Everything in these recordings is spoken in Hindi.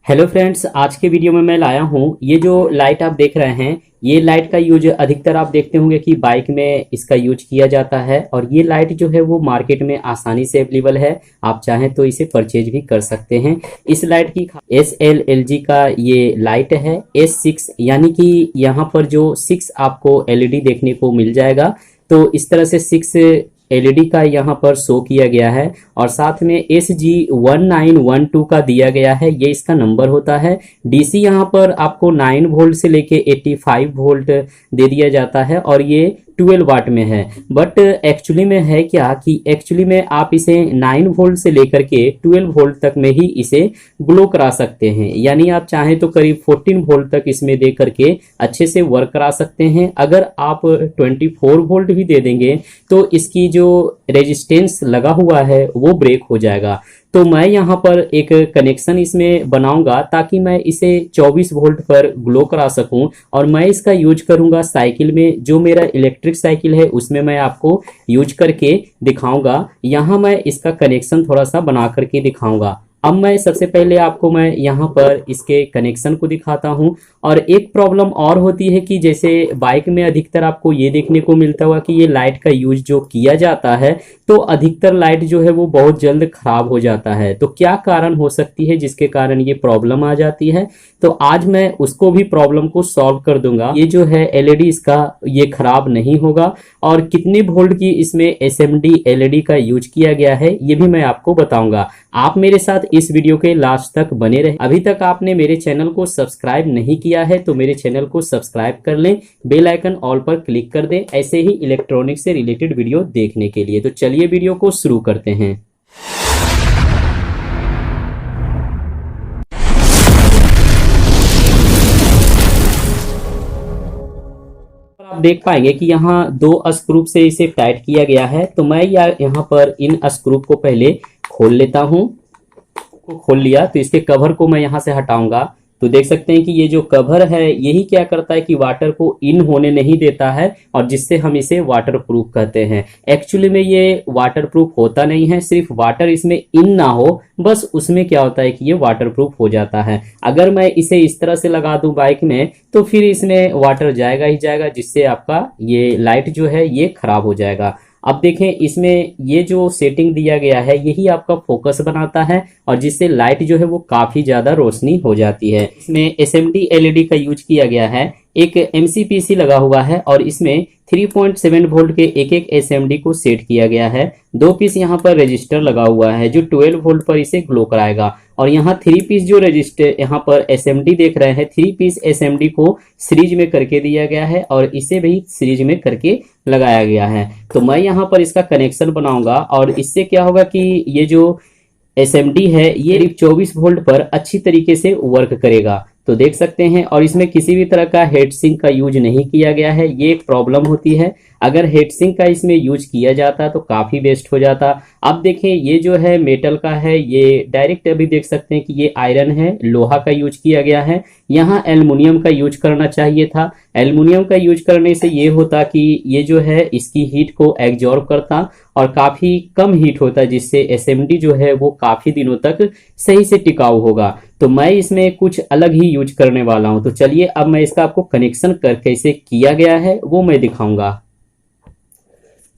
हेलो फ्रेंड्स, आज के वीडियो में मैं लाया हूँ ये जो लाइट आप देख रहे हैं। ये लाइट का यूज अधिकतर आप देखते होंगे कि बाइक में इसका यूज किया जाता है और ये लाइट जो है वो मार्केट में आसानी से अवेलेबल है। आप चाहें तो इसे परचेज भी कर सकते हैं। इस लाइट की SLLG का ये लाइट है S6, यानी कि यहाँ पर जो 6 आपको LED देखने को मिल जाएगा। तो इस तरह से 6 LED का यहाँ पर शो किया गया है और साथ में SG1912 का दिया गया है, ये इसका नंबर होता है। DC यहाँ पर आपको 9 वोल्ट से लेके 85 वोल्ट दे दिया जाता है और ये 12 वाट में है। बट एक्चुअली में है क्या कि एक्चुअली में आप इसे 9 वोल्ट से लेकर के 12 वोल्ट तक में ही इसे ग्लो करा सकते हैं, यानी आप चाहें तो करीब 14 वोल्ट तक इसमें दे करके अच्छे से वर्क करा सकते हैं। अगर आप 24 वोल्ट भी दे देंगे तो इसकी जो रेजिस्टेंस लगा हुआ है वो ब्रेक हो जाएगा। तो मैं यहाँ पर एक कनेक्शन इसमें बनाऊंगा ताकि मैं इसे 24 वोल्ट पर ग्लो करा सकूं और मैं इसका यूज करूंगा साइकिल में। जो मेरा इलेक्ट्रिक साइकिल है उसमें मैं आपको यूज करके दिखाऊंगा। यहाँ मैं इसका कनेक्शन थोड़ा सा बना करके दिखाऊंगा। अब मैं सबसे पहले आपको मैं यहाँ पर इसके कनेक्शन को दिखाता हूँ। और एक प्रॉब्लम और होती है कि जैसे बाइक में अधिकतर आपको ये देखने को मिलता हुआ कि ये लाइट का यूज जो किया जाता है तो अधिकतर लाइट जो है वो बहुत जल्द खराब हो जाता है। तो क्या कारण हो सकती है जिसके कारण ये प्रॉब्लम आ जाती है, तो आज मैं उसको भी प्रॉब्लम को सॉल्व कर दूंगा। ये जो है LED इसका ये खराब नहीं होगा और कितने वोल्ट की इसमें SMD LED का यूज किया गया है ये भी मैं आपको बताऊंगा। आप मेरे साथ इस वीडियो के लास्ट तक बने रहे। अभी तक आपने मेरे चैनल को सब्सक्राइब नहीं किया है तो मेरे चैनल को सब्सक्राइब कर लें, बेल आइकन ऑल पर क्लिक कर दें ऐसे ही इलेक्ट्रॉनिक से रिलेटेड वीडियो देखने के लिए। तो चलिए वीडियो को शुरू करते हैं। आप देख पाएंगे कि यहाँ 2 स्क्रू से इसे टाइट किया गया है। तो मैं यहाँ पर इन स्क्रू को पहले खोल लेता हूँ। खोल लिया तो इसके कवर को मैं यहाँ से हटाऊंगा। तो देख सकते हैं कि ये जो कवर है यही क्या करता है कि वाटर को इन होने नहीं देता है और जिससे हम इसे वाटर प्रूफ कहते हैं। एक्चुअली में ये वाटर प्रूफ होता नहीं है, सिर्फ वाटर इसमें इन ना हो बस उसमें क्या होता है कि ये वाटर प्रूफ हो जाता है। अगर मैं इसे इस तरह से लगा दूं बाइक में तो फिर इसमें वाटर जाएगा ही जाएगा, जिससे आपका ये लाइट जो है ये खराब हो जाएगा। अब देखें इसमें ये जो सेटिंग दिया गया है यही आपका फोकस बनाता है और जिससे लाइट जो है वो काफी ज्यादा रोशनी हो जाती है। इसमें SMD LED का यूज किया गया है। एक MCPC लगा हुआ है और इसमें 3.7 वोल्ट के एक SMD को सेट किया गया है। 2 पीस यहाँ पर रजिस्टर लगा हुआ है जो 12 वोल्ट पर इसे ग्लो कराएगा। और यहाँ 3 पीस जो रजिस्टर यहाँ पर SMD देख रहे हैं, 3 पीस SMD को सीरीज में करके दिया गया है और इसे भी सीरीज में करके लगाया गया है। तो मैं यहाँ पर इसका कनेक्शन बनाऊंगा और इससे क्या होगा कि ये जो SMD है ये 24 वोल्ट पर अच्छी तरीके से वर्क करेगा। तो देख सकते हैं और इसमें किसी भी तरह का हीट सिंक का यूज नहीं किया गया है। ये एक प्रॉब्लम होती है, अगर हीट सिंक का इसमें यूज किया जाता तो काफी बेस्ट हो जाता। अब देखें ये जो है मेटल का है, ये डायरेक्ट अभी देख सकते हैं कि ये आयरन है, लोहा का यूज किया गया है। यहाँ एल्युमिनियम का यूज करना चाहिए था। एल्युमिनियम का यूज करने से ये होता कि ये जो है इसकी हीट को एब्जॉर्ब करता और काफी कम हीट होता, जिससे SMD जो है वो काफी दिनों तक सही से टिकाऊ होगा। तो मैं इसमें कुछ अलग ही यूज करने वाला हूं। तो चलिए अब मैं इसका आपको कनेक्शन करके इसे किया गया है वो मैं दिखाऊंगा।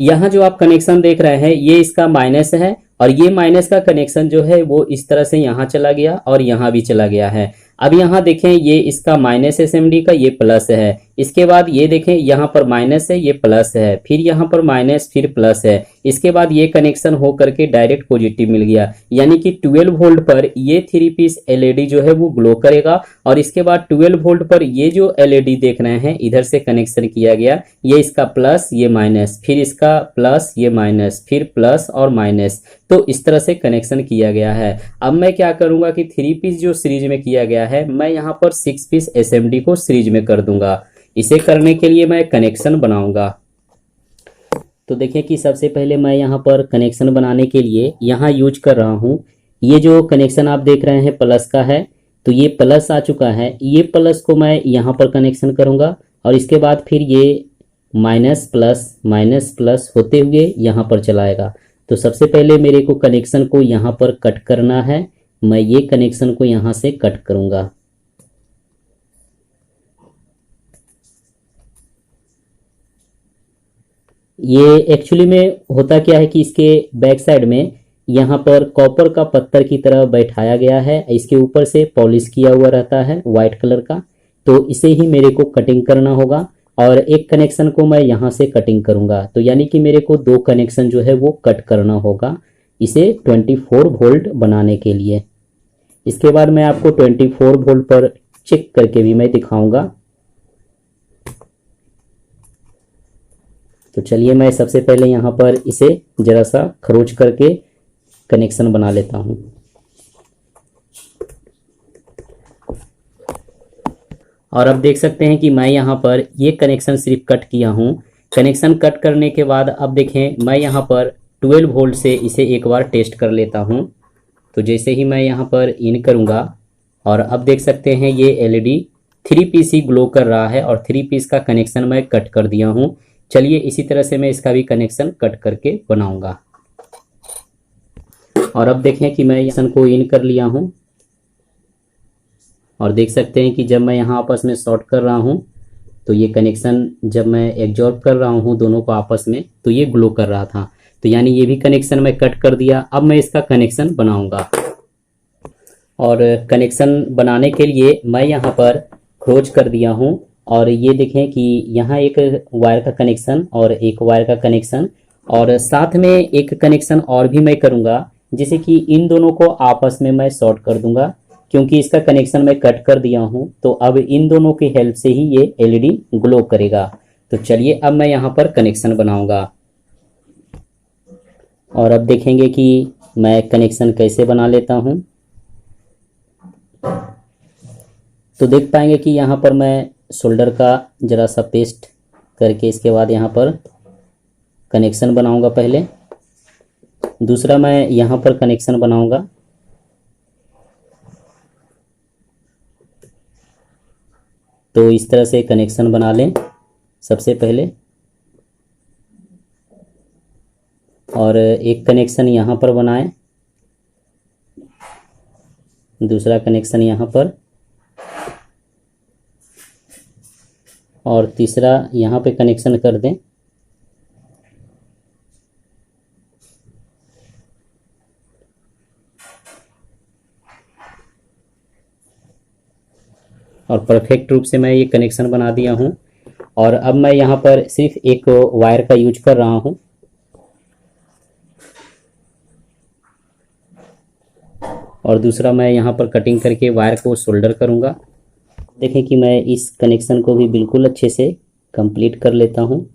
यहाँ जो आप कनेक्शन देख रहे हैं ये इसका माइनस है और ये माइनस का कनेक्शन जो है वो इस तरह से यहाँ चला गया और यहाँ भी चला गया है। अब यहाँ देखें ये इसका माइनस SMD का ये प्लस है। इसके बाद ये देखें यहाँ पर माइनस है, ये प्लस है, फिर यहाँ पर माइनस, फिर प्लस है। इसके बाद ये कनेक्शन हो करके डायरेक्ट पॉजिटिव मिल गया, यानी कि 12 वोल्ट पर ये 3 पीस LED जो है वो ग्लो करेगा। और इसके बाद 12 वोल्ट पर ये जो LED देख रहे हैं इधर से कनेक्शन किया गया, ये इसका प्लस, ये माइनस, फिर इसका प्लस, ये माइनस, फिर प्लस और माइनस। तो इस तरह से कनेक्शन किया गया है। अब मैं क्या करूंगा कि 3 पीस जो सीरीज में किया गया है मैं यहाँ पर 6 पीस SMD को सीरीज में कर दूंगा। इसे करने के लिए मैं कनेक्शन बनाऊंगा। तो देखिए कि सबसे पहले मैं यहाँ पर कनेक्शन बनाने के लिए यहाँ यूज कर रहा हूँ। ये जो कनेक्शन आप देख रहे हैं प्लस का है, तो ये प्लस आ चुका है। ये प्लस को मैं यहाँ पर कनेक्शन करूँगा और इसके बाद फिर ये माइनस प्लस होते हुए यहाँ पर चलाएगा। तो सबसे पहले मेरे को कनेक्शन को यहाँ पर कट करना है। मैं ये कनेक्शन को यहाँ से कट करूँगा। ये एक्चुअली में होता क्या है कि इसके बैक साइड में यहाँ पर कॉपर का पत्थर की तरह बैठाया गया है, इसके ऊपर से पॉलिश किया हुआ रहता है वाइट कलर का। तो इसे ही मेरे को कटिंग करना होगा और एक कनेक्शन को मैं यहाँ से कटिंग करूँगा। तो यानी कि मेरे को दो कनेक्शन जो है वो कट करना होगा इसे 24 वोल्ट बनाने के लिए। इसके बाद मैं आपको 24 वोल्ट पर चेक करके भी मैं दिखाऊंगा। तो चलिए मैं सबसे पहले यहाँ पर इसे जरा सा खरोच करके कनेक्शन बना लेता हूँ। और अब देख सकते हैं कि मैं यहाँ पर ये कनेक्शन सिर्फ कट किया हूँ। कनेक्शन कट करने के बाद अब देखें मैं यहाँ पर 12 वोल्ट से इसे एक बार टेस्ट कर लेता हूँ। तो जैसे ही मैं यहाँ पर इन करूँगा और अब देख सकते हैं ये एलईडी 3 पीस ही ग्लो कर रहा है और 3 पीस का कनेक्शन मैं कट कर दिया हूँ। चलिए इसी तरह से मैं इसका भी कनेक्शन कट करके बनाऊंगा। और अब देखें कि मैं कनेक्शन को इन कर लिया हूँ और देख सकते हैं कि जब मैं यहाँ आपस में शॉर्ट कर रहा हूँ तो ये कनेक्शन जब मैं एब्जॉर्ब कर रहा हूँ दोनों को आपस में तो ये ग्लो कर रहा था। तो यानी ये भी कनेक्शन मैं कट कर दिया। अब मैं इसका कनेक्शन बनाऊंगा और कनेक्शन बनाने के लिए मैं यहाँ पर क्रोच कर दिया हूँ और ये देखें कि यहाँ एक वायर का कनेक्शन और एक वायर का कनेक्शन और साथ में एक कनेक्शन और भी मैं करूँगा, जिसे कि इन दोनों को आपस में मैं शॉर्ट कर दूंगा। क्योंकि इसका कनेक्शन मैं कट कर दिया हूँ तो अब इन दोनों की हेल्प से ही ये एलईडी ग्लो करेगा। तो चलिए अब मैं यहाँ पर कनेक्शन बनाऊंगा और अब देखेंगे कि मैं कनेक्शन कैसे बना लेता हूँ। तो देख पाएंगे कि यहाँ पर मैं शोल्डर का जरा सा पेस्ट करके इसके बाद यहाँ पर कनेक्शन बनाऊंगा। पहले दूसरा मैं यहाँ पर कनेक्शन बनाऊंगा। तो इस तरह से कनेक्शन बना लें सबसे पहले और एक कनेक्शन यहाँ पर बनाएं, दूसरा कनेक्शन यहाँ पर और तीसरा यहाँ पे कनेक्शन कर दें। और परफेक्ट रूप से मैं ये कनेक्शन बना दिया हूँ और अब मैं यहाँ पर सिर्फ एक वायर का यूज कर रहा हूँ। और दूसरा मैं यहाँ पर कटिंग करके वायर को सोल्डर करूँगा। देखें कि मैं इस कनेक्शन को भी बिल्कुल अच्छे से कंप्लीट कर लेता हूँ।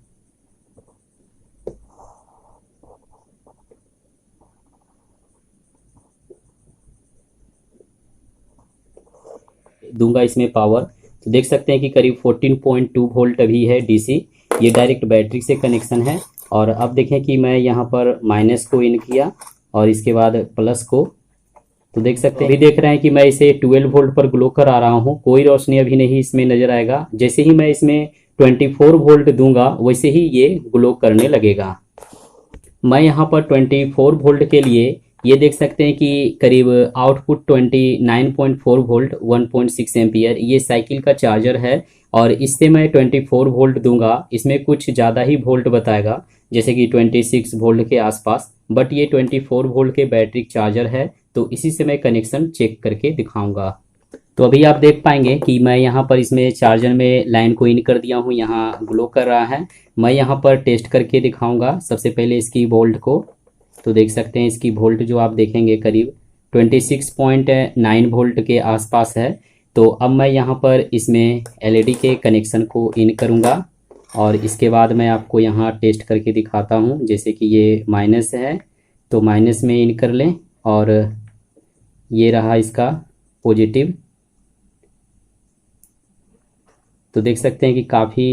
दूंगा इसमें पावर। तो देख सकते हैं कि करीब 14.2 वोल्ट अभी है डीसी। ये डायरेक्ट बैटरी से कनेक्शन है। और अब देखें कि मैं यहाँ पर माइनस को इन किया और इसके बाद प्लस को। तो देख सकते हैं अभी देख रहे हैं कि मैं इसे 12 वोल्ट पर ग्लो कर आ रहा हूँ। कोई रोशनी अभी नहीं इसमें नजर आएगा। जैसे ही मैं इसमें 24 वोल्ट दूंगा वैसे ही ये ग्लो करने लगेगा। मैं यहाँ पर 24 वोल्ट के लिए ये देख सकते हैं कि करीब आउटपुट 29.4 वोल्ट 1.6 एम्पियर ये साइकिल का चार्जर है। और इससे मैं 24 वोल्ट दूंगा। इसमें कुछ ज़्यादा ही वोल्ट बताएगा, जैसे कि 26 वोल्ट के आसपास, बट ये 24 वोल्ट के बैटरी चार्जर है। तो इसी से मैं कनेक्शन चेक करके दिखाऊंगा। तो अभी आप देख पाएंगे कि मैं यहाँ पर इसमें चार्जर में लाइन को इन कर दिया हूँ, यहाँ ग्लो कर रहा है। मैं यहाँ पर टेस्ट करके दिखाऊंगा सबसे पहले इसकी वोल्ट को। तो देख सकते हैं इसकी वोल्ट जो आप देखेंगे करीब 26.9 वोल्ट के आसपास है। तो अब मैं यहाँ पर इसमें एलईडी के कनेक्शन को इन करूँगा और इसके बाद मैं आपको यहाँ टेस्ट करके दिखाता हूँ। जैसे कि ये माइनस है तो माइनस में इन कर लें और ये रहा इसका पॉजिटिव। तो देख सकते हैं कि काफ़ी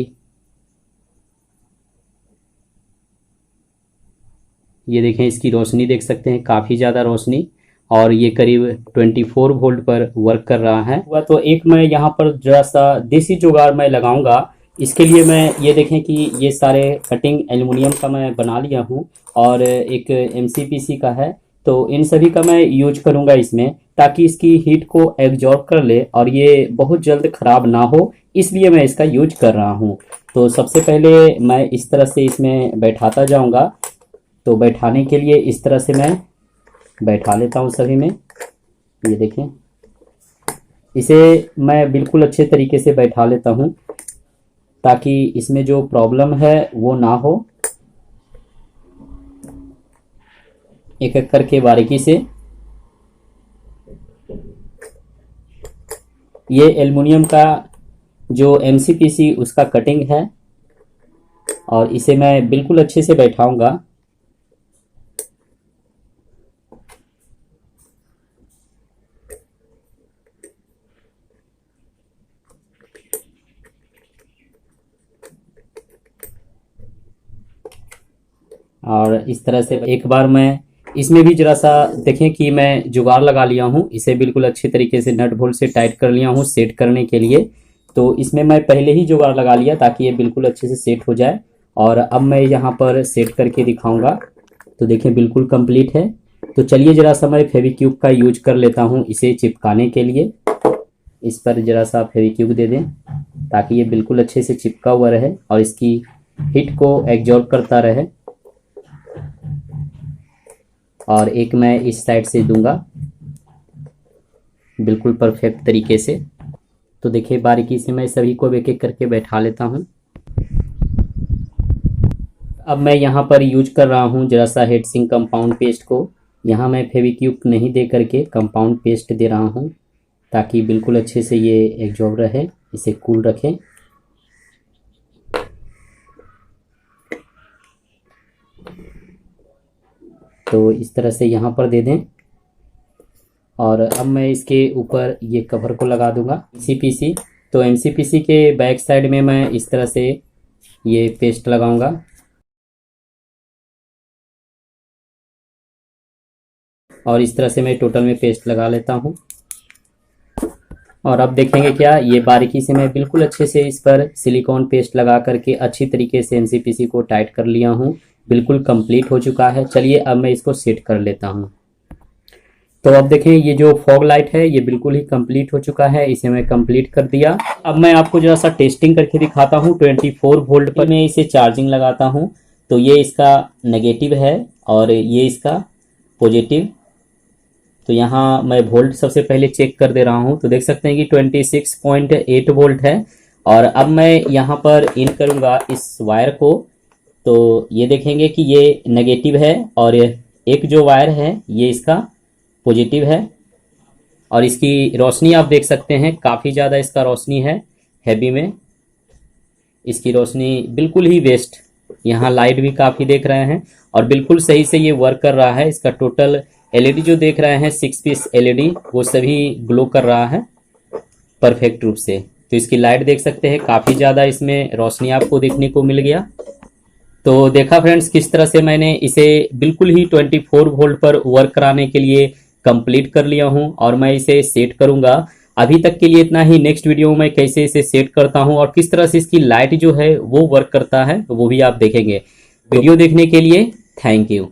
ये देखें इसकी रोशनी देख सकते हैं, काफ़ी ज़्यादा रोशनी। और ये करीब 24 वोल्ट पर वर्क कर रहा है। तो एक मैं यहाँ पर जरा सा देसी जुगाड़ मैं लगाऊंगा। इसके लिए मैं ये देखें कि ये सारे कटिंग एल्युमिनियम का मैं बना लिया हूँ और एक MCPC का है। तो इन सभी का मैं यूज करूँगा इसमें। ताकि इसकी हीट को एब्जॉर्ब कर ले और ये बहुत जल्द खराब ना हो, इसलिए मैं इसका यूज कर रहा हूँ। तो सबसे पहले मैं इस तरह से इसमें बैठाता जाऊँगा। तो बैठाने के लिए इस तरह से मैं बैठा लेता हूँ सभी में। ये देखें, इसे मैं बिल्कुल अच्छे तरीके से बैठा लेता हूँ ताकि इसमें जो प्रॉब्लम है वो ना हो। एक एक करके बारीकी से। ये एल्युमिनियम का जो MCPC उसका कटिंग है और इसे मैं बिल्कुल अच्छे से बैठाऊंगा। और इस तरह से एक बार मैं इसमें भी जरा सा देखें कि मैं जुगाड़ लगा लिया हूँ। इसे बिल्कुल अच्छे तरीके से नट बोल्ट से टाइट कर लिया हूँ सेट करने के लिए। तो इसमें मैं पहले ही जुगाड़ लगा लिया ताकि ये बिल्कुल अच्छे से सेट हो जाए। और अब मैं यहाँ पर सेट करके दिखाऊंगा। तो देखें बिल्कुल कंप्लीट है। तो चलिए जरा सा मैं फेविक्विक का यूज कर लेता हूँ इसे चिपकाने के लिए। इस पर जरा सा फेविक्विक दे दें ताकि ये बिल्कुल अच्छे से चिपका हुआ रहे और इसकी हीट को एब्जॉर्ब करता रहे। और एक मैं इस साइड से दूंगा बिल्कुल परफेक्ट तरीके से। तो देखिए बारीकी से मैं सभी को एक एक करके बैठा लेता हूं। अब मैं यहाँ पर यूज कर रहा हूँ जरा सा हीट सिंक कंपाउंड पेस्ट को। यहाँ मैं फेविक्विक नहीं दे करके कंपाउंड पेस्ट दे रहा हूँ ताकि बिल्कुल अच्छे से ये एब्जॉर्ब रहे, इसे कूल रखें। तो इस तरह से यहाँ पर दे दें और अब मैं इसके ऊपर ये कवर को लगा दूंगा MCPC। तो MCPC के बैक साइड में मैं इस तरह से ये पेस्ट लगाऊंगा और इस तरह से मैं टोटल में पेस्ट लगा लेता हूँ। और अब देखेंगे क्या, ये बारीकी से मैं बिल्कुल अच्छे से इस पर सिलिकॉन पेस्ट लगा करके अच्छी तरीके से MCPC को टाइट कर लिया हूँ। बिल्कुल कंप्लीट हो चुका है। चलिए अब मैं इसको सेट कर लेता हूँ। तो अब देखें ये जो फॉग लाइट है ये बिल्कुल ही कंप्लीट हो चुका है। इसे मैं कंप्लीट कर दिया। अब मैं आपको जरा सा टेस्टिंग करके दिखाता हूँ। 24 वोल्ट पर मैं इसे चार्जिंग लगाता हूँ। तो ये इसका नेगेटिव है और ये इसका पॉजिटिव। तो यहाँ मैं वोल्ट सबसे पहले चेक कर दे रहा हूँ। तो देख सकते हैं कि 26.8 वोल्ट है। और अब मैं यहाँ पर इन करूँगा इस वायर को। तो ये देखेंगे कि ये नेगेटिव है और एक जो वायर है ये इसका पॉजिटिव है। और इसकी रोशनी आप देख सकते हैं काफ़ी ज़्यादा इसका रोशनी है हैवी में। इसकी रोशनी बिल्कुल ही वेस्ट, यहाँ लाइट भी काफ़ी देख रहे हैं और बिल्कुल सही से ये वर्क कर रहा है। इसका टोटल LED जो देख रहे हैं 6 पीस LED वो सभी ग्लो कर रहा है परफेक्ट रूप से। तो इसकी लाइट देख सकते हैं काफ़ी ज़्यादा इसमें रोशनी आपको देखने को मिल गया। तो देखा फ्रेंड्स किस तरह से मैंने इसे बिल्कुल ही 24 वोल्ट पर वर्क कराने के लिए कंप्लीट कर लिया हूं और मैं इसे सेट करूंगा। अभी तक के लिए इतना ही। नेक्स्ट वीडियो में कैसे इसे सेट करता हूं और किस तरह से इसकी लाइट जो है वो वर्क करता है वो भी आप देखेंगे। वीडियो देखने के लिए थैंक यू।